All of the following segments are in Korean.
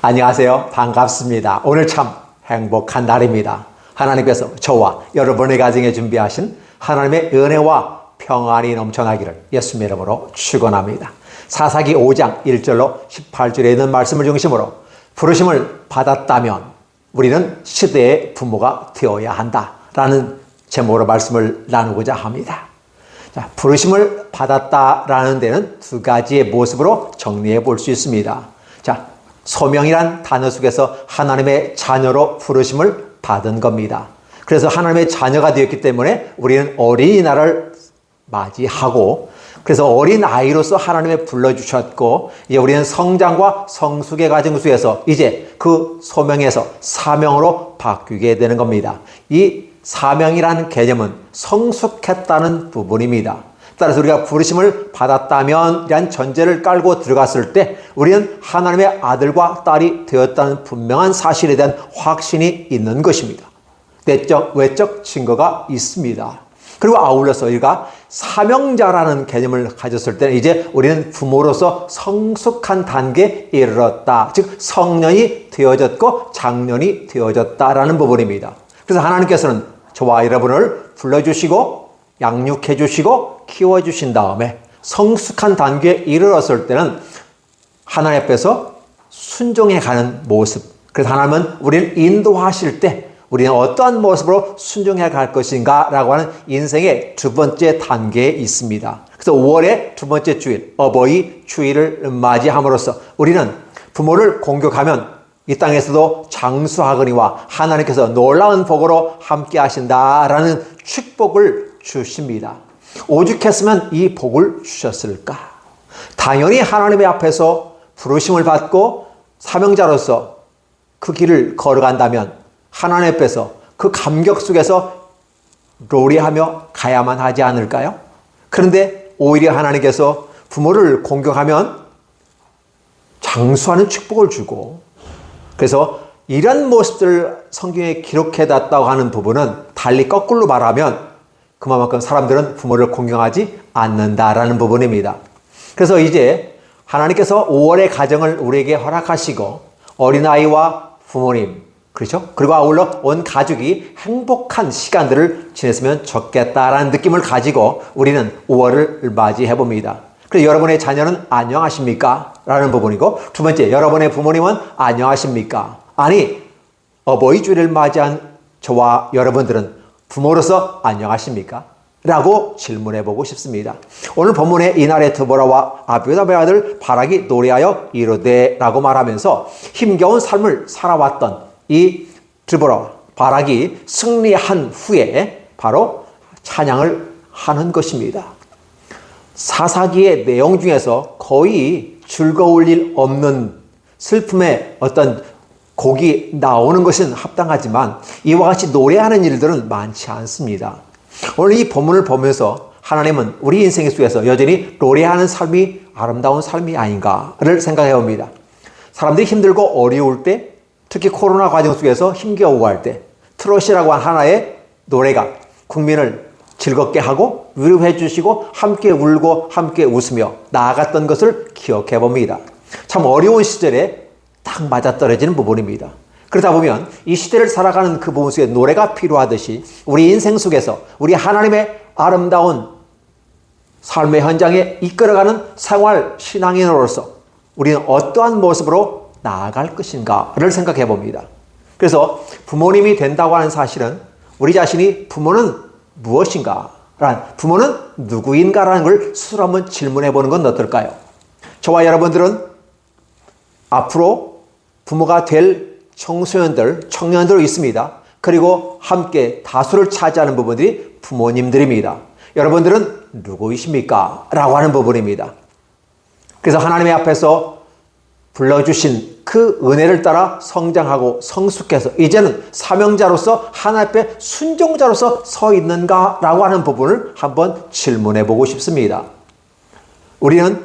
안녕하세요. 반갑습니다. 오늘 참 행복한 날입니다. 하나님께서 저와 여러분의 가정에 준비하신 하나님의 은혜와 평안이 넘쳐나기를 예수님의 이름으로 축원합니다. 사사기 5장 1절로 18절에 있는 말씀을 중심으로 부르심을 받았다면 우리는 시대의 부모가 되어야 한다라는 제목으로 말씀을 나누고자 합니다. 자, 부르심을 받았다라는 데는 두 가지의 모습으로 정리해 볼 수 있습니다. 자, 소명이란 단어 속에서 하나님의 자녀로 부르심을 받은 겁니다. 그래서 하나님의 자녀가 되었기 때문에 우리는 어린이날을 맞이하고, 그래서 어린아이로서 하나님의 불러주셨고, 이제 우리는 성장과 성숙의 과정 속에서 이제 그 소명에서 사명으로 바뀌게 되는 겁니다. 이 사명이라는 개념은 성숙했다는 부분입니다. 따라서 우리가 부르심을 받았다면 이란 전제를 깔고 들어갔을 때 우리는 하나님의 아들과 딸이 되었다는 분명한 사실에 대한 확신이 있는 것입니다. 내적, 외적 증거가 있습니다. 그리고 아울러서 우리가 사명자라는 개념을 가졌을 때는 이제 우리는 부모로서 성숙한 단계에 이르렀다. 즉 성년이 되어졌고 장년이 되어졌다라는 부분입니다. 그래서 하나님께서는 저와 여러분을 불러주시고 양육해 주시고 키워주신 다음에 성숙한 단계에 이르렀을 때는 하나님 앞에서 순종해 가는 모습. 그래서 하나님은 우리를 인도하실 때 우리는 어떠한 모습으로 순종해 갈 것인가 라고 하는 인생의 두 번째 단계에 있습니다. 그래서 5월의 두 번째 주일, 어버이 주일을 맞이함으로써 우리는 부모를 공격하면 이 땅에서도 장수하거니와 하나님께서 놀라운 복으로 함께 하신다라는 축복을 주십니다. 오죽했으면 이 복을 주셨을까? 당연히 하나님의 앞에서 부르심을 받고 사명자로서 그 길을 걸어간다면 하나님 앞에서 그 감격 속에서 노래하며 가야만 하지 않을까요? 그런데 오히려 하나님께서 부모를 공격하면 장수하는 축복을 주고, 그래서 이런 모습들을 성경에 기록해놨다고 하는 부분은 달리 거꾸로 말하면 그만큼 사람들은 부모를 공경하지 않는다라는 부분입니다. 그래서 이제 하나님께서 5월의 가정을 우리에게 허락하시고 어린아이와 부모님, 그렇죠? 그리고 아울러 온 가족이 행복한 시간들을 지냈으면 좋겠다라는 느낌을 가지고 우리는 5월을 맞이해 봅니다. 그래서 여러분의 자녀는 안녕하십니까? 라는 부분이고, 두 번째, 여러분의 부모님은 안녕하십니까? 아니, 어버이 주일을 맞이한 저와 여러분들은 부모로서 안녕하십니까? 라고 질문해 보고 싶습니다. 오늘 본문에 이날의 드보라와 아비다의 아들 바락이 노래하여 이르되 라고 말하면서 힘겨운 삶을 살아왔던 이 드보라, 바락이 승리한 후에 바로 찬양을 하는 것입니다. 사사기의 내용 중에서 거의 즐거울 일 없는 슬픔의 어떤 곡이 나오는 것은 합당하지만 이와 같이 노래하는 일들은 많지 않습니다. 오늘 이 본문을 보면서 하나님은 우리 인생 속에서 여전히 노래하는 삶이 아름다운 삶이 아닌가를 생각해 봅니다. 사람들이 힘들고 어려울 때, 특히 코로나 과정 속에서 힘겨워할 때 트롯이라고 한 하나의 노래가 국민을 즐겁게 하고 위로해 주시고 함께 울고 함께 웃으며 나아갔던 것을 기억해 봅니다. 참 어려운 시절에 딱 맞아떨어지는 부분입니다. 그러다 보면 이 시대를 살아가는 그 부분 속에 노래가 필요하듯이 우리 인생 속에서 우리 하나님의 아름다운 삶의 현장에 이끌어가는 생활 신앙인으로서 우리는 어떠한 모습으로 나아갈 것인가를 생각해 봅니다. 그래서 부모님이 된다고 하는 사실은 우리 자신이 부모는 무엇인가? 부모는 누구인가라는 걸 스스로 한번 질문해 보는 건 어떨까요? 저와 여러분들은 앞으로 부모가 될 청소년들, 청년들 있습니다. 그리고 함께 다수를 차지하는 부분들이 부모님들입니다. 여러분들은 누구이십니까? 라고 하는 부분입니다. 그래서 하나님의 앞에서 불러주신 그 은혜를 따라 성장하고 성숙해서 이제는 사명자로서 하나님 앞에 순종자로서 서 있는가라고 하는 부분을 한번 질문해 보고 싶습니다. 우리는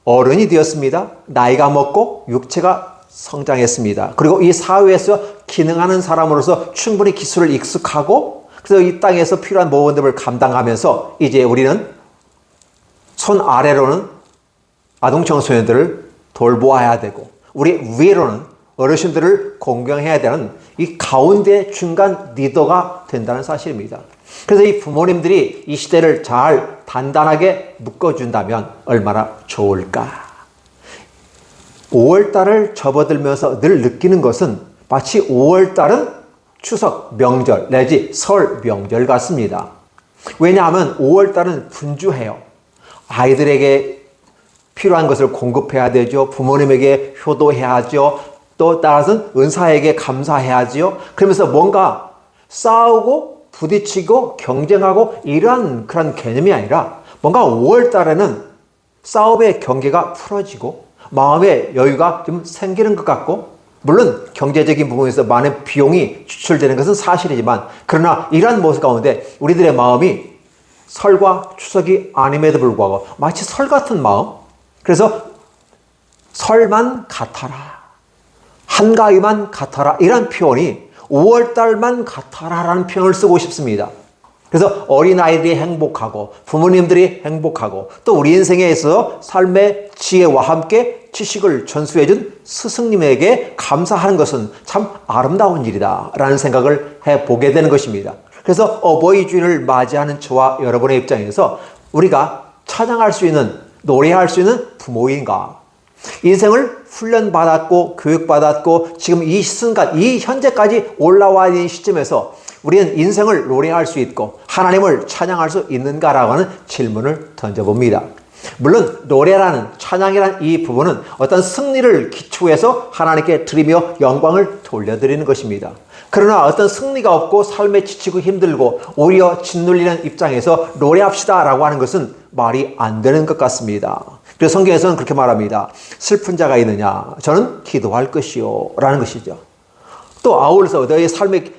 어른이 되었습니다. 나이가 먹고 육체가 성장했습니다. 그리고 이 사회에서 기능하는 사람으로서 충분히 기술을 익숙하고, 그래서 이 땅에서 필요한 모든 것을 감당하면서 이제 우리는 손 아래로는 아동 청소년들을 돌보아야 되고, 우리 위로는 어르신들을 공경해야 되는 이 가운데 중간 리더가 된다는 사실입니다. 그래서 이 부모님들이 이 시대를 잘 단단하게 묶어준다면 얼마나 좋을까. 5월달을 접어들면서 늘 느끼는 것은 마치 5월달은 추석 명절 내지 설 명절 같습니다. 왜냐하면 5월달은 분주해요. 아이들에게 필요한 것을 공급해야 되죠. 부모님에게 효도해야죠. 또 따라서는 은사에게 감사해야죠. 그러면서 뭔가 싸우고 부딪히고 경쟁하고 이러한 그런 개념이 아니라 뭔가 5월달에는 싸움의 경계가 풀어지고 마음의 여유가 좀 생기는 것 같고, 물론 경제적인 부분에서 많은 비용이 지출되는 것은 사실이지만, 그러나 이러한 모습 가운데 우리들의 마음이 설과 추석이 아님에도 불구하고 마치 설 같은 마음, 그래서 설만 같아라, 한가위만 같아라, 이런 표현이 5월달만 같아라라는 표현을 쓰고 싶습니다. 그래서 어린아이들이 행복하고 부모님들이 행복하고 또 우리 인생에 있어서 삶의 지혜와 함께 지식을 전수해준 스승님에게 감사하는 것은 참 아름다운 일이다 라는 생각을 해보게 되는 것입니다. 그래서 어버이 주일을 맞이하는 저와 여러분의 입장에서 우리가 찬양할 수 있는, 노래할 수 있는 부모인가? 인생을 훈련받았고 교육받았고 지금 이 순간, 이 현재까지 올라와 있는 시점에서 우리는 인생을 노래할 수 있고 하나님을 찬양할 수 있는가라고 하는 질문을 던져봅니다. 물론 노래라는, 찬양이라는 이 부분은 어떤 승리를 기초해서 하나님께 드리며 영광을 돌려드리는 것입니다. 그러나 어떤 승리가 없고 삶에 지치고 힘들고 오히려 짓눌리는 입장에서 노래합시다 라고 하는 것은 말이 안 되는 것 같습니다. 그래서 성경에서는 그렇게 말합니다. 슬픈 자가 있느냐? 저는 기도할 것이요 라는 것이죠. 또 아울러서 너의 삶에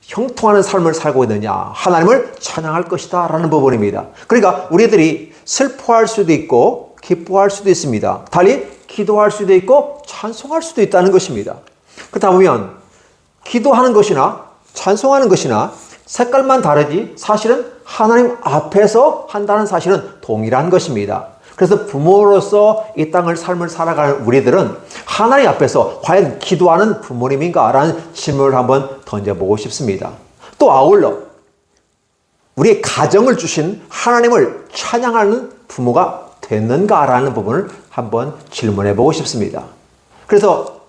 형통하는 삶을 살고 있느냐? 하나님을 찬양할 것이다 라는 부분입니다. 그러니까 우리들이 슬퍼할 수도 있고 기뻐할 수도 있습니다. 달리 기도할 수도 있고 찬송할 수도 있다는 것입니다. 그렇다 보면 기도하는 것이나 찬송하는 것이나 색깔만 다르지 사실은 하나님 앞에서 한다는 사실은 동일한 것입니다. 그래서 부모로서 이 땅을 삶을 살아가는 우리들은 하나님 앞에서 과연 기도하는 부모님인가? 라는 질문을 한번 던져보고 싶습니다. 또 아울러 우리의 가정을 주신 하나님을 찬양하는 부모가 됐는가? 라는 부분을 한번 질문해보고 싶습니다. 그래서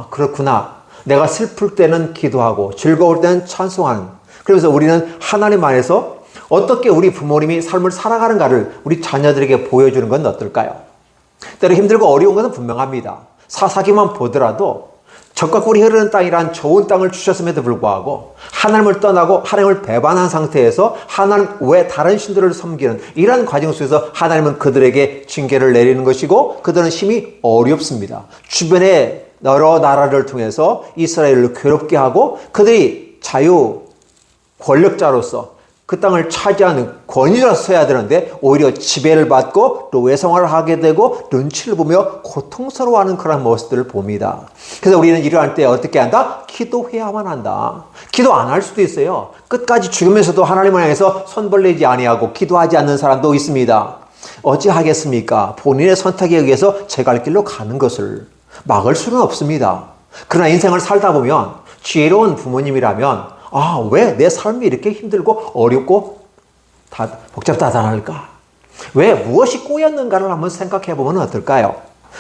그렇구나. 내가 슬플 때는 기도하고 즐거울 때는 찬송하는, 그래서 우리는 하나님 안에서 어떻게 우리 부모님이 삶을 살아가는가를 우리 자녀들에게 보여주는 건 어떨까요? 때로 힘들고 어려운 것은 분명합니다. 사사기만 보더라도 적과 꿀이 흐르는 땅이란 좋은 땅을 주셨음에도 불구하고 하나님을 떠나고 하나님을 배반한 상태에서 하나님 외 다른 신들을 섬기는 이러한 과정 속에서 하나님은 그들에게 징계를 내리는 것이고 그들은 힘이 어렵습니다. 주변에 여러 나라를 통해서 이스라엘을 괴롭게 하고 그들이 자유 권력자로서 그 땅을 차지하는 권위자로서 서야 되는데 오히려 지배를 받고 노예 생활을 하게 되고 눈치를 보며 고통스러워하는 그런 모습들을 봅니다. 그래서 우리는 이러할 때 어떻게 한다? 기도해야만 한다. 기도 안 할 수도 있어요. 끝까지 죽으면서도 하나님을 향해서 손 벌리지 아니하고 기도하지 않는 사람도 있습니다. 어찌하겠습니까? 본인의 선택에 의해서 제 갈 길로 가는 것을 막을 수는 없습니다. 그러나 인생을 살다 보면 지혜로운 부모님이라면 왜 내 삶이 이렇게 힘들고 어렵고 복잡다단할까? 왜 무엇이 꼬였는가를 한번 생각해 보면 어떨까요?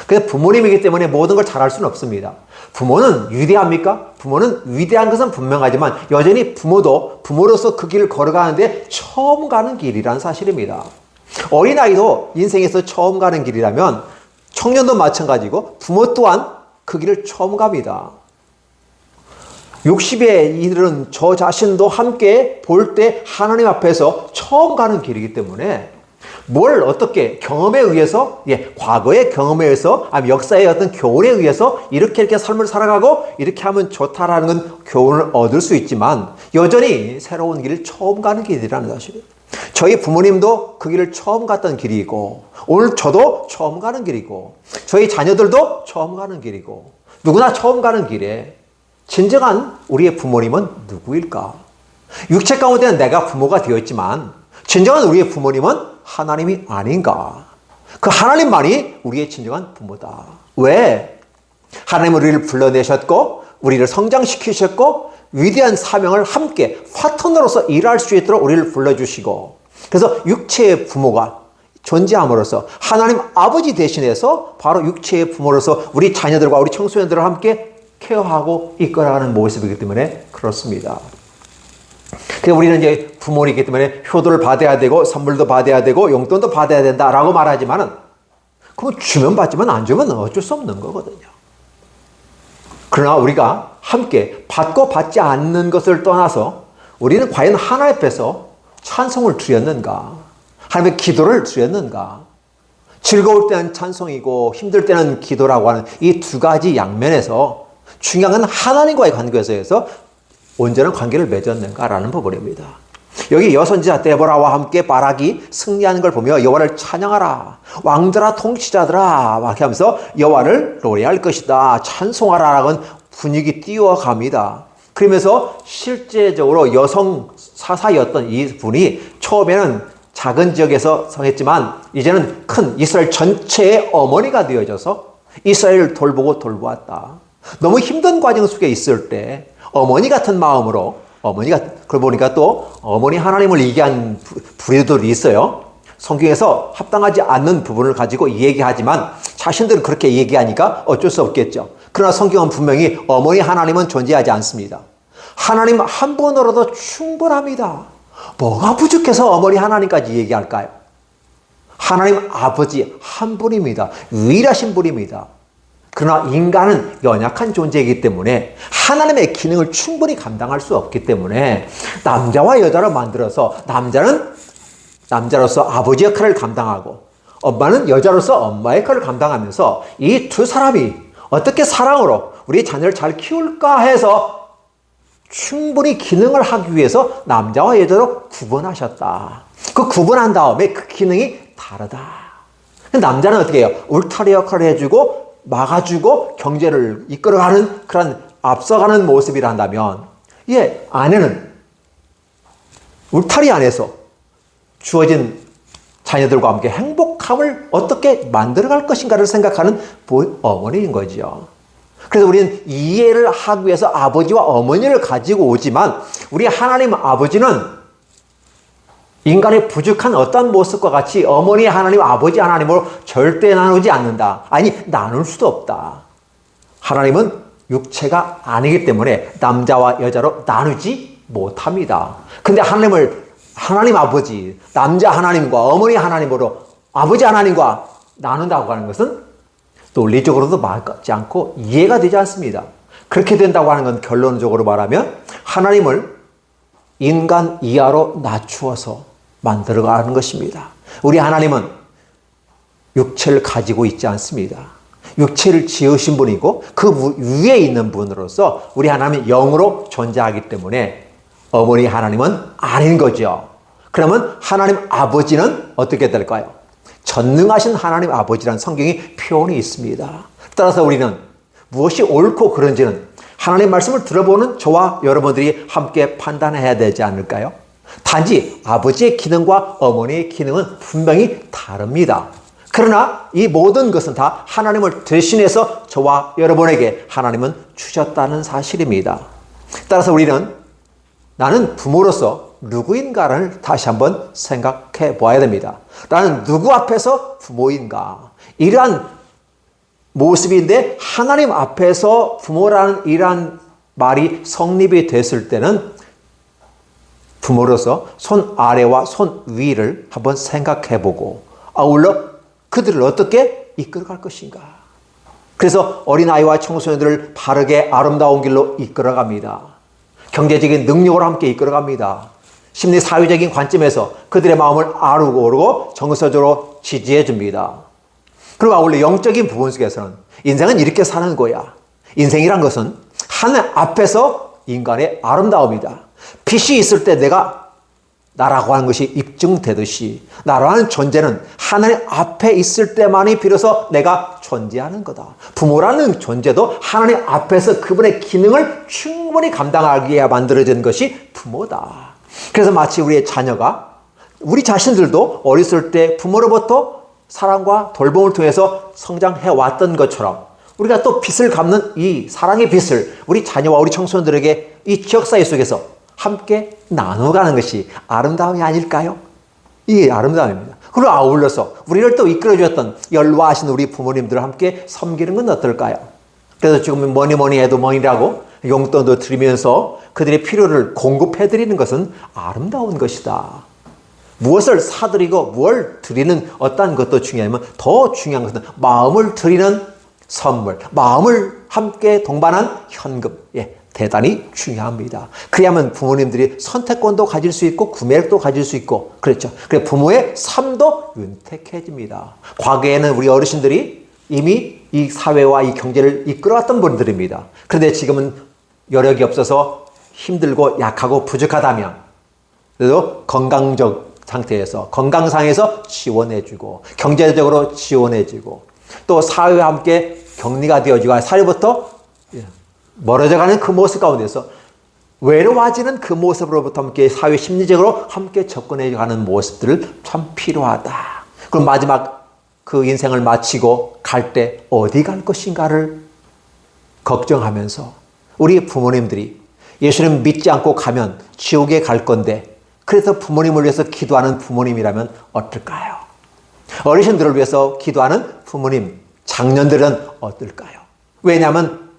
그래서 부모님이기 때문에 모든 걸 잘할 수는 없습니다. 부모는 위대합니까? 부모는 위대한 것은 분명하지만 여전히 부모도 부모로서 그 길을 걸어가는데 처음 가는 길이란 사실입니다. 어린아이도 인생에서 처음 가는 길이라면 청년도 마찬가지고 부모 또한 그 길을 처음 갑니다. 60에 이르는 저 자신도 함께 볼 때 하나님 앞에서 처음 가는 길이기 때문에 뭘 어떻게 경험에 의해서, 과거의 경험에 의해서, 아니면 역사의 어떤 교훈에 의해서 이렇게 삶을 살아가고 이렇게 하면 좋다라는 건 교훈을 얻을 수 있지만 여전히 새로운 길을 처음 가는 길이라는 사실이에요. 저희 부모님도 그 길을 처음 갔던 길이고 오늘 저도 처음 가는 길이고 저희 자녀들도 처음 가는 길이고 누구나 처음 가는 길에 진정한 우리의 부모님은 누구일까? 육체 가운데는 내가 부모가 되었지만 진정한 우리의 부모님은 하나님이 아닌가? 그 하나님만이 우리의 진정한 부모다. 왜? 하나님은 우리를 불러내셨고 우리를 성장시키셨고 위대한 사명을 함께 파트너로서 일할 수 있도록 우리를 불러주시고, 그래서 육체의 부모가 존재함으로써 하나님 아버지 대신해서 바로 육체의 부모로서 우리 자녀들과 우리 청소년들을 함께 케어하고 이끌어가는 모습이기 때문에 그렇습니다. 그래서 우리는 이제 부모이기 때문에 효도를 받아야 되고 선물도 받아야 되고 용돈도 받아야 된다라고 말하지만은, 그럼 주면 받지만 안 주면 어쩔 수 없는 거거든요. 그러나 우리가 함께 받고 받지 않는 것을 떠나서 우리는 과연 하나님 앞에서 찬송을 드렸는가? 하나님의 기도를 드렸는가? 즐거울 때는 찬송이고 힘들 때는 기도라고 하는 이 두 가지 양면에서 중요한 건 하나님과의 관계에서 온전한 관계를 맺었는가라는 부분입니다. 여기 여선지자 데보라와 함께 바락이 승리하는 걸 보며 여호와를 찬양하라, 왕들아 통치자들아 막 하면서 여호와를 노래할 것이다, 찬송하라라는 분위기 띄워갑니다. 그러면서 실제적으로 여성 사사였던 이 분이 처음에는 작은 지역에서 성했지만 이제는 큰 이스라엘 전체의 어머니가 되어져서 이스라엘을 돌보았다. 너무 힘든 과정 속에 있을 때 어머니 같은 마음으로, 그러고 보니까 또 어머니 하나님을 얘기한 부류들이 있어요. 성경에서 합당하지 않는 부분을 가지고 얘기하지만 자신들은 그렇게 얘기하니까 어쩔 수 없겠죠. 그러나 성경은 분명히 어머니 하나님은 존재하지 않습니다. 하나님 한 분으로도 충분합니다. 뭐가 부족해서 어머니 하나님까지 얘기할까요? 하나님 아버지 한 분입니다. 유일하신 분입니다. 그러나 인간은 연약한 존재이기 때문에 하나님의 기능을 충분히 감당할 수 없기 때문에 남자와 여자를 만들어서 남자는 남자로서 아버지 역할을 감당하고 엄마는 여자로서 엄마 역할을 감당하면서 이 두 사람이 어떻게 사랑으로 우리 자녀를 잘 키울까 해서 충분히 기능을 하기 위해서 남자와 여자로 구분하셨다. 그 구분한 다음에 그 기능이 다르다. 남자는 어떻게 해요? 울타리 역할을 해주고 막아주고 경제를 이끌어가는 그런 앞서가는 모습이라 한다면, 아내는 울타리 안에서 주어진 자녀들과 함께 행복함을 어떻게 만들어갈 것인가를 생각하는 어머니인 거죠. 그래서 우리는 이해를 하기 위해서 아버지와 어머니를 가지고 오지만 우리 하나님 아버지는 인간의 부족한 어떤 모습과 같이 어머니 하나님, 아버지 하나님으로 절대 나누지 않는다. 아니, 나눌 수도 없다. 하나님은 육체가 아니기 때문에 남자와 여자로 나누지 못합니다. 근데 하나님 아버지, 남자 하나님과 어머니 하나님으로 아버지 하나님과 나눈다고 하는 것은 논리적으로도 맞지 않고 이해가 되지 않습니다. 그렇게 된다고 하는 건 결론적으로 말하면 하나님을 인간 이하로 낮추어서 만들어가는 것입니다. 우리 하나님은 육체를 가지고 있지 않습니다. 육체를 지으신 분이고 그 위에 있는 분으로서 우리 하나님은 영으로 존재하기 때문에 어머니 하나님은 아닌 거죠. 그러면 하나님 아버지는 어떻게 될까요? 전능하신 하나님 아버지라는 성경이 표현이 있습니다. 따라서 우리는 무엇이 옳고 그른지는 하나님 말씀을 들어보는 저와 여러분들이 함께 판단해야 되지 않을까요? 단지 아버지의 기능과 어머니의 기능은 분명히 다릅니다. 그러나 이 모든 것은 다 하나님을 대신해서 저와 여러분에게 하나님은 주셨다는 사실입니다. 따라서 우리는 나는 부모로서 누구인가를 다시 한번 생각해 보아야 됩니다. 나는 누구 앞에서 부모인가? 이러한 모습인데 하나님 앞에서 부모라는 이러한 말이 성립이 됐을 때는 부모로서 손 아래와 손 위를 한번 생각해 보고 아울러 그들을 어떻게 이끌어갈 것인가. 그래서 어린아이와 청소년들을 바르게 아름다운 길로 이끌어갑니다. 경제적인 능력으로 함께 이끌어갑니다. 심리 사회적인 관점에서 그들의 마음을 아르고 정서적으로 지지해 줍니다. 그리고 아울러 영적인 부분 속에서는 인생은 이렇게 사는 거야. 인생이란 것은 하늘 앞에서 인간의 아름다움이다. 빛이 있을 때 내가 나라고 하는 것이 입증되듯이 나라는 존재는 하나님 앞에 있을 때만이 비로소 내가 존재하는 거다. 부모라는 존재도 하나님 앞에서 그분의 기능을 충분히 감당하기 위해 만들어진 것이 부모다. 그래서 마치 우리의 자녀가 우리 자신들도 어렸을 때 부모로부터 사랑과 돌봄을 통해서 성장해 왔던 것처럼 우리가 또 빚을 갚는 이 사랑의 빚을 우리 자녀와 우리 청소년들에게 이 지역사회 속에서 함께 나눠가는 것이 아름다움이 아닐까요? 이게 아름다움입니다. 그리고 아울러서 우리를 또 이끌어주었던 연로하신 우리 부모님들을 함께 섬기는 건 어떨까요? 그래서 지금 뭐니 해도 뭐니라고 용돈도 드리면서 그들의 필요를 공급해드리는 것은 아름다운 것이다. 무엇을 사드리고 뭘 드리는 어떤 것도 중요하지만 더 중요한 것은 마음을 드리는 선물, 마음을 함께 동반한 현금. 대단히 중요합니다. 그래야만 부모님들이 선택권도 가질 수 있고 구매력도 가질 수 있고 그렇죠. 그래 부모의 삶도 윤택해집니다. 과거에는 우리 어르신들이 이미 이 사회와 이 경제를 이끌어왔던 분들입니다. 그런데 지금은 여력이 없어서 힘들고 약하고 부족하다면 그래도 건강적 상태에서 건강상에서 지원해주고 경제적으로 지원해주고 또 사회와 함께 격리가 되어지고 사회부터 멀어져가는 그 모습 가운데서 외로워지는 그 모습으로부터 함께 사회 심리적으로 함께 접근해가는 모습들을 참 필요하다. 그럼 마지막 그 인생을 마치고 갈 때 어디 갈 것인가를 걱정하면서 우리 부모님들이 예수님 믿지 않고 가면 지옥에 갈 건데 그래서 부모님을 위해서 기도하는 부모님이라면 어떨까요? 어르신들을 위해서 기도하는 부모님, 장년들은 어떨까요? 왜냐하면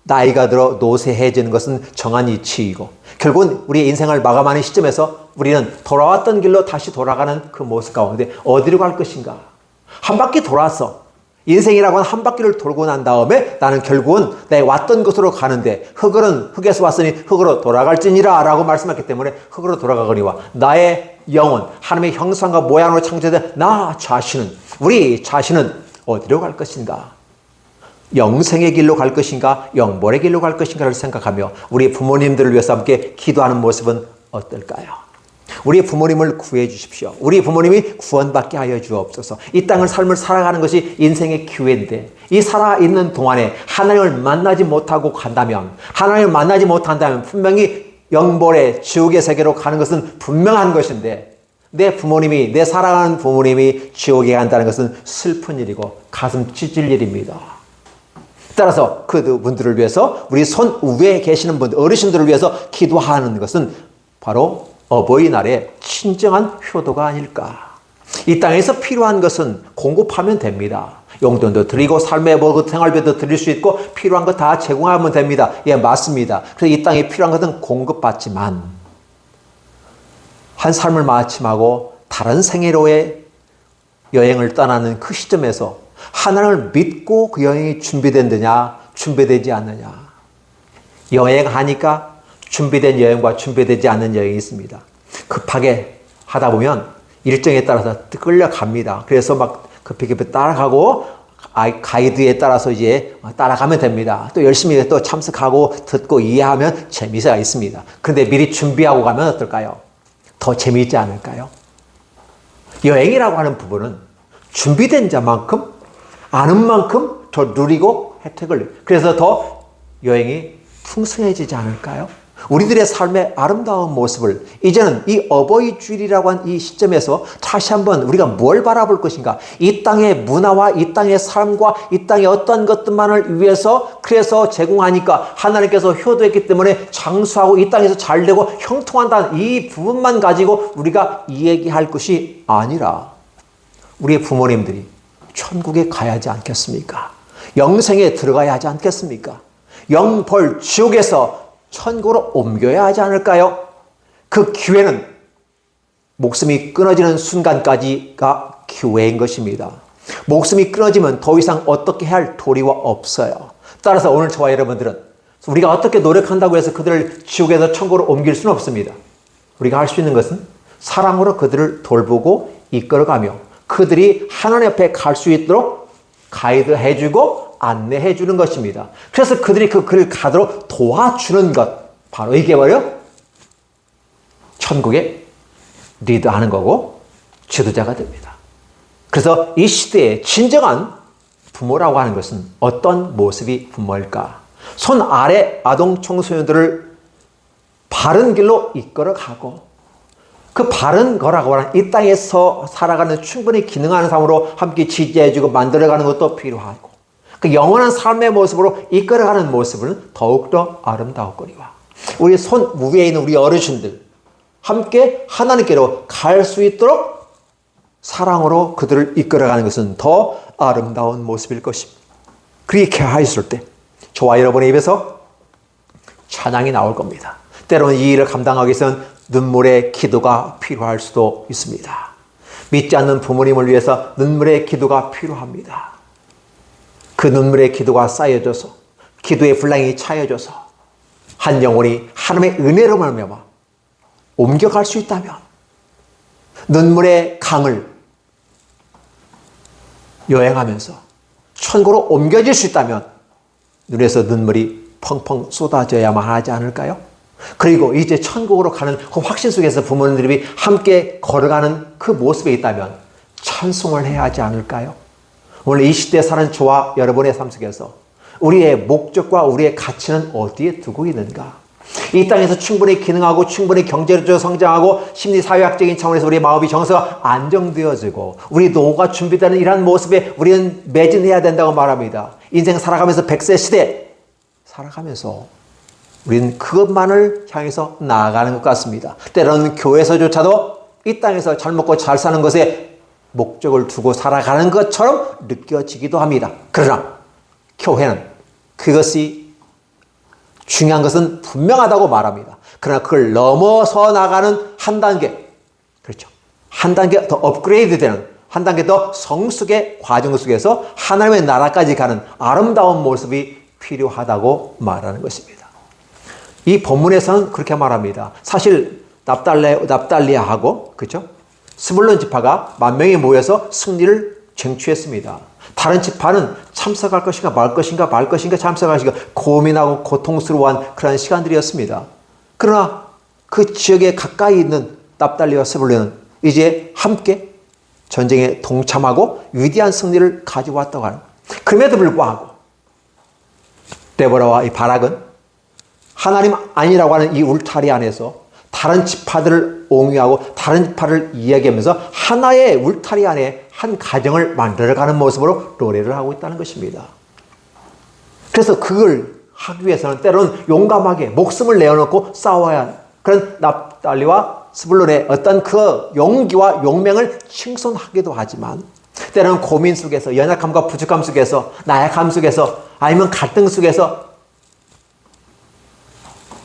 나이가 들어 노쇠해지는 것은 정한 이치이고 결국은 우리의 인생을 마감하는 시점에서 우리는 돌아왔던 길로 다시 돌아가는 그 모습 가운데 어디로 갈 것인가? 한 바퀴 돌아서 인생이라고 하는 한 바퀴를 돌고 난 다음에 나는 결국은 내가 왔던 곳으로 가는데 흙은 흙에서 왔으니 흙으로 돌아갈지니라 라고 말씀했기 때문에 흙으로 돌아가거니와 나의 영혼, 하나님의 형상과 모양으로 창조된 나 자신은 우리 자신은 어디로 갈 것인가? 영생의 길로 갈 것인가 영벌의 길로 갈 것인가를 생각하며 우리 부모님들을 위해서 함께 기도하는 모습은 어떨까요? 우리 부모님을 구해 주십시오. 우리 부모님이 구원받게 하여 주옵소서. 이 땅을 삶을 살아가는 것이 인생의 기회인데 이 살아있는 동안에 하나님을 만나지 못하고 간다면 하나님을 만나지 못한다면 분명히 영벌의 지옥의 세계로 가는 것은 분명한 것인데 내 부모님이 내 사랑하는 부모님이 지옥에 간다는 것은 슬픈 일이고 가슴 찢을 일입니다. 따라서 그분들을 위해서 우리 손 위에 계시는 분들 어르신들을 위해서 기도하는 것은 바로 어버이날의 진정한 효도가 아닐까. 이 땅에서 필요한 것은 공급하면 됩니다. 용돈도 드리고 삶의 생활비도 드릴 수 있고 필요한 거 다 제공하면 됩니다. 예, 맞습니다. 그래서 이 땅에 필요한 것은 공급받지만 한 삶을 마침하고 다른 생애로의 여행을 떠나는 그 시점에서 하나님을 믿고 그 여행이 준비된느냐 준비되지 않느냐. 여행하니까 준비된 여행과 준비되지 않는 여행이 있습니다. 급하게 하다 보면 일정에 따라서 끌려갑니다. 그래서 막 급히 따라가고 가이드에 따라서 이제 따라가면 됩니다. 또 열심히 또 참석하고 듣고 이해하면 재미가 있습니다. 그런데 미리 준비하고 가면 어떨까요? 더 재미있지 않을까요? 여행이라고 하는 부분은 준비된 자만큼 아는 만큼 더 누리고 혜택을 그래서 더 여행이 풍성해지지 않을까요? 우리들의 삶의 아름다운 모습을 이제는 이 어버이 주일이라고 한 이 시점에서 다시 한번 우리가 뭘 바라볼 것인가? 이 땅의 문화와 이 땅의 삶과 이 땅의 어떤 것들만을 위해서 그래서 제공하니까 하나님께서 효도했기 때문에 장수하고 이 땅에서 잘되고 형통한다는 이 부분만 가지고 우리가 이야기할 것이 아니라 우리의 부모님들이 천국에 가야 하지 않겠습니까? 영생에 들어가야 하지 않겠습니까? 영벌 지옥에서 천국으로 옮겨야 하지 않을까요? 그 기회는 목숨이 끊어지는 순간까지가 기회인 것입니다. 목숨이 끊어지면 더 이상 어떻게 해야 할 도리가 없어요. 따라서 오늘 저와 여러분들은 우리가 어떻게 노력한다고 해서 그들을 지옥에서 천국으로 옮길 수는 없습니다. 우리가 할 수 있는 것은 사랑으로 그들을 돌보고 이끌어가며 그들이 하나님 앞에 갈 수 있도록 가이드해주고 안내해주는 것입니다. 그래서 그들이 그 길을 가도록 도와주는 것, 바로 이게 뭐예요? 천국에 리드하는 거고 지도자가 됩니다. 그래서 이 시대에 진정한 부모라고 하는 것은 어떤 모습이 부모일까? 손 아래 아동 청소년들을 바른 길로 이끌어가고 그 바른 거라고 하는 이 땅에서 살아가는 충분히 기능하는 삶으로 함께 지지해주고 만들어가는 것도 필요하고 그 영원한 삶의 모습으로 이끌어가는 모습은 더욱더 아름다웠거니와. 우리 손 위에 있는 우리 어르신들 함께 하나님께로 갈 수 있도록 사랑으로 그들을 이끌어가는 것은 더 아름다운 모습일 것입니다. 그렇게 하였을 때 저와 여러분의 입에서 찬양이 나올 겁니다. 때로는 이 일을 감당하기 위해서는 눈물의 기도가 필요할 수도 있습니다. 믿지 않는 부모님을 위해서 눈물의 기도가 필요합니다. 그 눈물의 기도가 쌓여져서 기도의 분량이 차여져서 한 영혼이 하나님의 은혜로 말미암아 옮겨갈 수 있다면, 눈물의 강을 여행하면서 천국으로 옮겨질 수 있다면 눈에서 눈물이 펑펑 쏟아져야만 하지 않을까요? 그리고 이제 천국으로 가는 그 확신 속에서 부모님들이 함께 걸어가는 그 모습에 있다면 찬송을 해야 하지 않을까요? 오늘 이 시대에 사는 저와 여러분의 삶 속에서 우리의 목적과 우리의 가치는 어디에 두고 있는가? 이 땅에서 충분히 기능하고 충분히 경제적으로 성장하고 심리사회학적인 차원에서 우리의 마음이 정서가 안정되어지고 우리 노후가 준비되는 이러한 모습에 우리는 매진해야 된다고 말합니다. 인생 살아가면서 100세 시대 살아가면서 우리는 그것만을 향해서 나아가는 것 같습니다. 때로는 교회에서조차도 이 땅에서 잘 먹고 잘 사는 것에 목적을 두고 살아가는 것처럼 느껴지기도 합니다. 그러나 교회는 그것이 중요한 것은 분명하다고 말합니다. 그러나 그걸 넘어서 나가는 한 단계, 그렇죠, 한 단계 더 업그레이드 되는, 한 단계 더 성숙의 과정 속에서 하나님의 나라까지 가는 아름다운 모습이 필요하다고 말하는 것입니다. 이 본문에서는 그렇게 말합니다. 사실 납달리아하고 그렇죠? 스불론 지파가 10,000명이 모여서 승리를 쟁취했습니다. 다른 지파는 참석할 것인가 말 것인가 참석할 것인가 고민하고 고통스러워한 그런 시간들이었습니다. 그러나 그 지역에 가까이 있는 납달리와 스불론은 이제 함께 전쟁에 동참하고 위대한 승리를 가져왔다고 하는, 그럼에도 불구하고 데보라와 이 바락은 하나님 아니라고 하는 이 울타리 안에서 다른 지파들을 옹유하고 다른 지파를 이야기하면서 하나의 울타리 안에 한 가정을 만들어가는 모습으로 노래를 하고 있다는 것입니다. 그래서 그걸 하기 위해서는 때로는 용감하게 목숨을 내어놓고 싸워야 하는 그런 납달리와 스불론의 어떤 그 용기와 용맹을 칭송하기도 하지만, 때로는 고민 속에서, 연약함과 부족함 속에서, 나약함 속에서, 아니면 갈등 속에서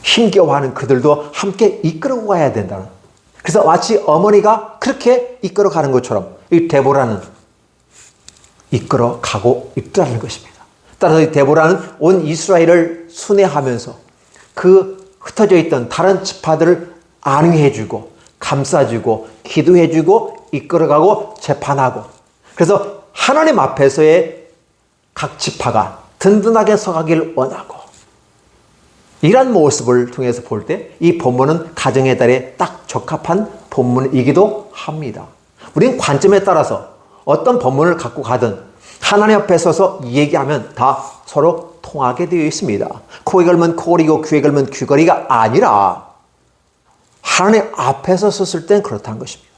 힘겨워하는 그들도 함께 이끌어 가야 된다는, 그래서 마치 어머니가 그렇게 이끌어 가는 것처럼 이 데보라는 이끌어 가고 있다는 것입니다. 따라서 이 데보라는 온 이스라엘을 순회하면서 그 흩어져 있던 다른 지파들을 안위해주고 감싸주고 기도해주고 이끌어가고 재판하고, 그래서 하나님 앞에서의 각 지파가 든든하게 서가기를 원하고, 이런 모습을 통해서 볼 때 이 본문은 가정의 달에 딱 적합한 본문이기도 합니다. 우리는 관점에 따라서 어떤 본문을 갖고 가든 하나님 앞에 서서 얘기하면 다 서로 통하게 되어 있습니다. 코에 걸면 코걸이고 귀에 걸면 귀걸이가 아니라 하나님 앞에서 섰을 땐 그렇다는 것입니다.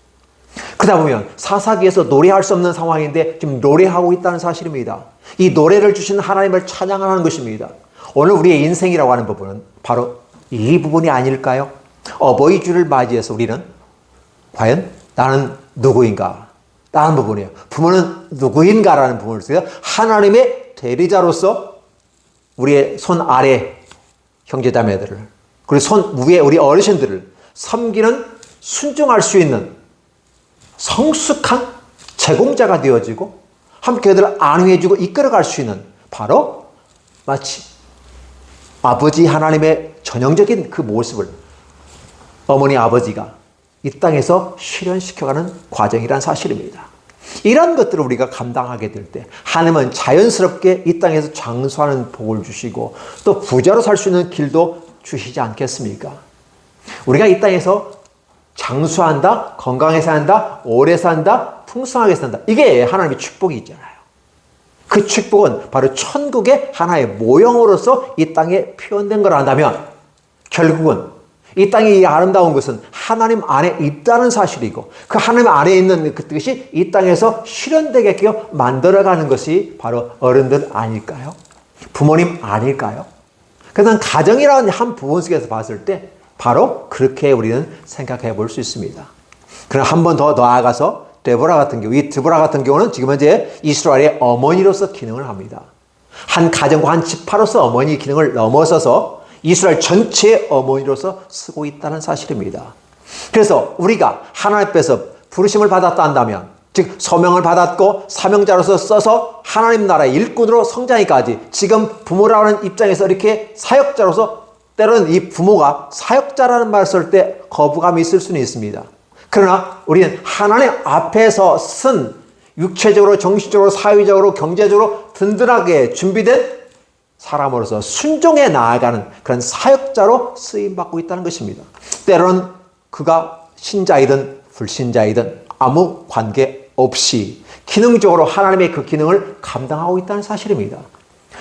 그러다 보면 사사기에서 노래할 수 없는 상황인데 지금 노래하고 있다는 사실입니다. 이 노래를 주시는 하나님을 찬양하는 것입니다. 오늘 우리의 인생이라고 하는 부분은 바로 이 부분이 아닐까요? 어버이 주를 맞이해서 우리는 과연 나는 누구인가? 라는 부분이에요. 부모는 누구인가라는 부분을 써요. 하나님의 대리자로서 우리의 손 아래 형제자매들을, 그리고 손 위에 우리 어르신들을 섬기는, 순종할 수 있는 성숙한 제공자가 되어지고 함께 그들을 안위해주고 이끌어갈 수 있는, 바로 마치 아버지 하나님의 전형적인 그 모습을 어머니 아버지가 이 땅에서 실현시켜가는 과정이란 사실입니다. 이런 것들을 우리가 감당하게 될 때 하나님은 자연스럽게 이 땅에서 장수하는 복을 주시고 또 부자로 살 수 있는 길도 주시지 않겠습니까? 우리가 이 땅에서 장수한다, 건강하게 산다, 오래 산다, 풍성하게 산다, 이게 하나님의 축복이 있잖아요. 그 축복은 바로 천국의 하나의 모형으로서 이 땅에 표현된 걸 안다면 결국은 이 땅의 이 아름다운 것은 하나님 안에 있다는 사실이고 그 하나님 안에 있는 그것이 이 땅에서 실현되게 만들어가는 것이 바로 어른들 아닐까요? 부모님 아닐까요? 그래서 가정이라는 한 부분 속에서 봤을 때 바로 그렇게 우리는 생각해 볼 수 있습니다. 그럼 한 번 더 나아가서 데보라 같은 경우, 이 데보라 같은 경우는 지금 현재 이스라엘의 어머니로서 기능을 합니다. 한 가정과 한 지파로서 어머니 기능을 넘어서서 이스라엘 전체의 어머니로서 쓰고 있다는 사실입니다. 그래서 우리가 하나님 앞에서 부르심을 받았다 한다면, 즉 소명을 받았고 사명자로서 써서 하나님 나라의 일꾼으로 성장하기까지 지금 부모라는 입장에서 이렇게 사역자로서 때로는 이 부모가 사역자라는 말을 쓸 때 거부감이 있을 수는 있습니다. 그러나 우리는 하나님 앞에서 쓴 육체적으로 정신적으로 사회적으로 경제적으로 든든하게 준비된 사람으로서 순종해 나아가는 그런 사역자로 쓰임받고 있다는 것입니다. 때로는 그가 신자이든 불신자이든 아무 관계없이 기능적으로 하나님의 그 기능을 감당하고 있다는 사실입니다.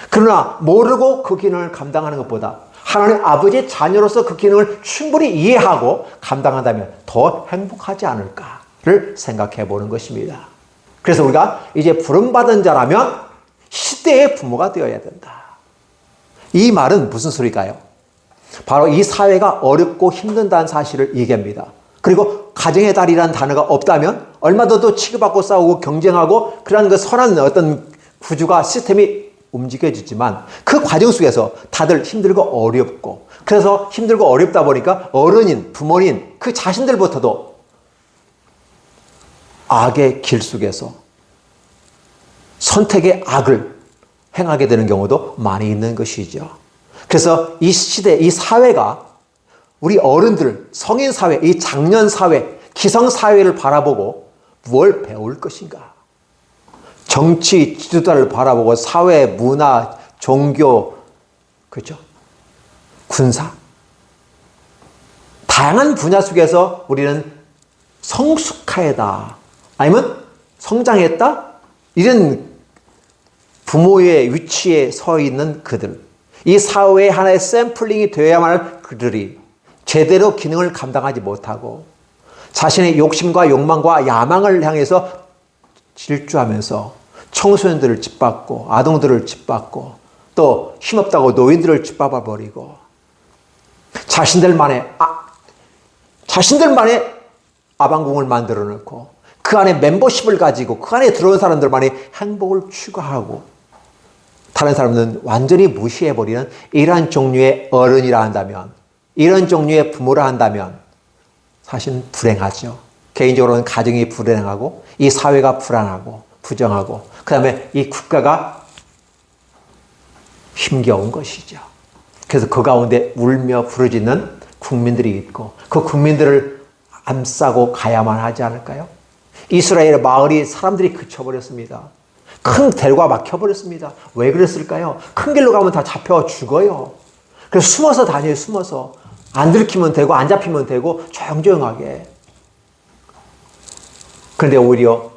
그러나 모르고 그 기능을 감당하는 것보다 하나님 아버지의 자녀로서 그 기능을 충분히 이해하고 감당한다면 더 행복하지 않을까를 생각해 보는 것입니다. 그래서 우리가 이제 부름받은 자라면 시대의 부모가 되어야 된다. 이 말은 무슨 소리일까요? 바로 이 사회가 어렵고 힘든다는 사실을 얘기합니다. 그리고 가정의 달이라는 단어가 없다면 얼마나 더 치고받고 싸우고 경쟁하고 그런 그 선한 어떤 구조가 시스템이 움직여지지만 그 과정 속에서 다들 힘들고 어렵고 그래서 힘들고 어렵다 보니까 어른인 부모인 그 자신들부터도 악의 길 속에서 선택의 악을 행하게 되는 경우도 많이 있는 것이죠. 그래서 이 시대, 이 사회가 우리 어른들, 성인 사회, 이 장년 사회, 기성 사회를 바라보고 뭘 배울 것인가? 정치 지도자를 바라보고 사회, 문화, 종교, 그렇죠? 군사. 다양한 분야 속에서 우리는 성숙하다 아니면 성장했다? 이런 부모의 위치에 서 있는 그들. 이 사회의 하나의 샘플링이 되어야만 할 그들이 제대로 기능을 감당하지 못하고 자신의 욕심과 욕망과 야망을 향해서 질주하면서 청소년들을 짓밟고 아동들을 짓밟고 또 힘없다고 노인들을 짓밟아 버리고 자신들만의 아방궁을 만들어 놓고 그 안에 멤버십을 가지고 그 안에 들어온 사람들만의 행복을 추구하고 다른 사람들은 완전히 무시해 버리는 이러한 종류의 어른이라 한다면 이런 종류의 부모라 한다면 사실은 불행하죠. 개인적으로는 가정이 불행하고 이 사회가 불안하고 부정하고 그 다음에 이 국가가 힘겨운 것이죠. 그래서 그 가운데 울며 부르짖는 국민들이 있고 그 국민들을 암싸고 가야만 하지 않을까요? 이스라엘의 마을이 사람들이 그쳐버렸습니다. 큰 대로가 막혀버렸습니다. 왜 그랬을까요? 큰 길로 가면 다 잡혀 죽어요. 그래서 숨어서 다녀요. 숨어서. 안 들키면 되고 안 잡히면 되고 조용조용하게. 그런데 오히려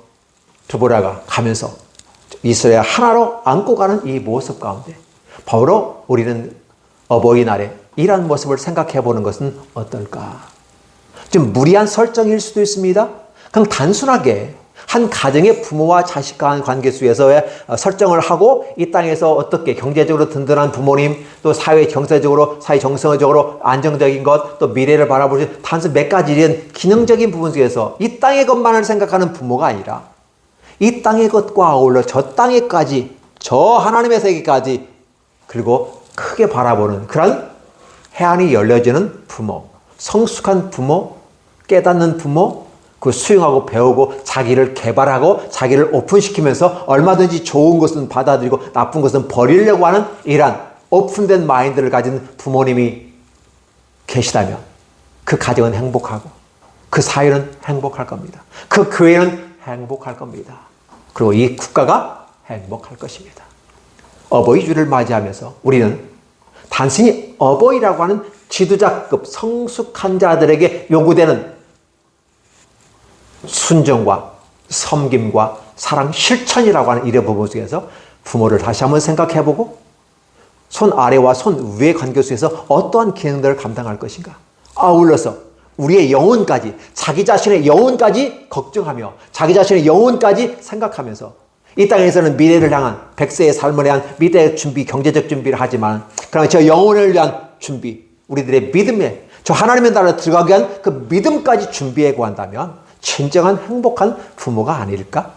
드보라가 가면서 이스라엘 하나로 안고 가는 이 모습 가운데 바로 우리는 어버이날에 이러한 모습을 생각해 보는 것은 어떨까? 좀 무리한 설정일 수도 있습니다. 그냥 단순하게 한 가정의 부모와 자식 간 관계 속에서의 설정을 하고 이 땅에서 어떻게 경제적으로 든든한 부모님 또 사회 경제적으로 사회 정서적으로 안정적인 것 또 미래를 바라볼 수 있는 단순 몇 가지 이런 기능적인 부분 속에서 이 땅의 것만을 생각하는 부모가 아니라 이 땅의 것과 아울러 저 땅에까지 저 하나님의 세계까지 그리고 크게 바라보는 그런 해안이 열려지는 부모 성숙한 부모 깨닫는 부모 그 수용하고 배우고 자기를 개발하고 자기를 오픈시키면서 얼마든지 좋은 것은 받아들이고 나쁜 것은 버리려고 하는 이러한 오픈된 마인드를 가진 부모님이 계시다면 그 가정은 행복하고 그 사회는 행복할 겁니다. 그 교회는 행복할 겁니다. 그리고 이 국가가 행복할 것입니다. 어버이주를 맞이하면서 우리는 단순히 어버이라고 하는 지도자급 성숙한 자들에게 요구되는 순종과 섬김과 사랑 실천이라고 하는 이런 부분 속에서 부모를 다시 한번 생각해보고 손 아래와 손 위의 관계 속에서 어떠한 기능들을 감당할 것인가. 아울러서 우리의 영혼까지, 자기 자신의 영혼까지 걱정하며 자기 자신의 영혼까지 생각하면서 이 땅에서는 미래를 향한 100세의 삶을 위한 미래의 준비, 경제적 준비를 하지만 그러나 저 영혼을 위한 준비, 우리들의 믿음에 저 하나님의 나라에 들어가기 위한 그 믿음까지 준비해 구한다면 진정한 행복한 부모가 아닐까?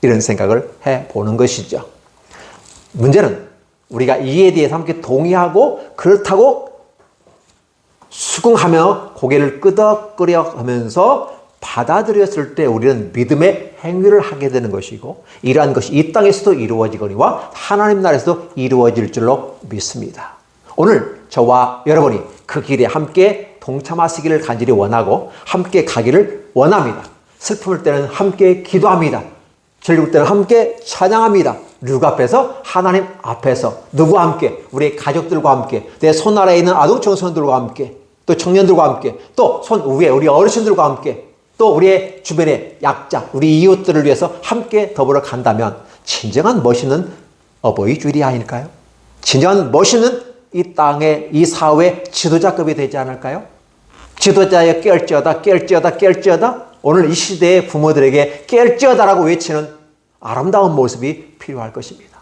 이런 생각을 해보는 것이죠. 문제는 우리가 이에 대해서 함께 동의하고 그렇다고 수긍하며 고개를 끄덕거려 하면서 받아들였을 때 우리는 믿음의 행위를 하게 되는 것이고 이러한 것이 이 땅에서도 이루어지거니와 하나님 나라에서도 이루어질 줄로 믿습니다. 오늘 저와 여러분이 그 길에 함께 동참하시기를 간절히 원하고 함께 가기를 원합니다. 슬픔일 때는 함께 기도합니다. 즐거울 때는 함께 찬양합니다. 누구 앞에서? 하나님 앞에서. 누구와 함께? 우리의 가족들과 함께, 내 손 아래에 있는 아동 청소년들과 함께, 또 청년들과 함께, 또 손 위에 우리 어르신들과 함께, 또 우리의 주변의 약자, 우리 이웃들을 위해서 함께 더불어 간다면 진정한 멋있는 어버이 주일이 아닐까요? 진정한 멋있는 이 땅의 이 사회의 지도자급이 되지 않을까요? 지도자여 깨울지어다, 깨울지어다, 깨울지어다. 오늘 이 시대의 부모들에게 깨울지어다라고 외치는 아름다운 모습이 필요할 것입니다.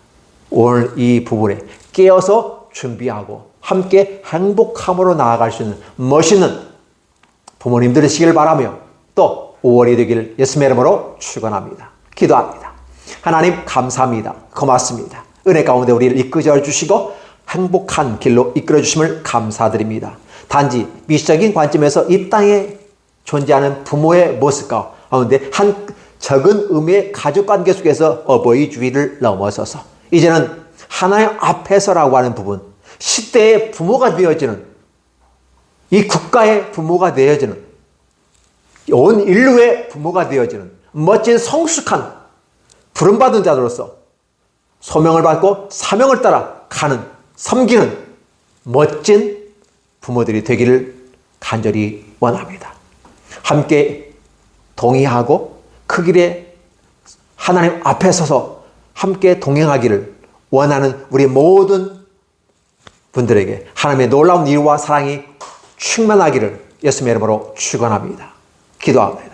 오늘 이 부분에 깨어서 준비하고 함께 행복함으로 나아갈 수 있는 멋있는 부모님들 되시길 바라며 또 5월이 되길 예수님의 이름으로 축원합니다. 기도합니다. 하나님 감사합니다. 고맙습니다. 은혜 가운데 우리를 이끌어 주시고 행복한 길로 이끌어 주심을 감사드립니다. 단지 미시적인 관점에서 이 땅에 존재하는 부모의 모습 가운데 한 적은 의미의 가족관계 속에서 어버이 주의를 넘어서서 이제는 하나님 앞에서라고 하는 부분, 시대의 부모가 되어지는, 이 국가의 부모가 되어지는, 온 인류의 부모가 되어지는 멋진 성숙한 부름받은 자로서 소명을 받고 사명을 따라 가는, 섬기는 멋진 부모들이 되기를 간절히 원합니다. 함께 동의하고 그 길에 하나님 앞에 서서 함께 동행하기를 원하는 우리 모든 분들에게 하나님의 놀라운 일과 사랑이 충만하기를 예수님의 이름으로 축원합니다. 기도합니다.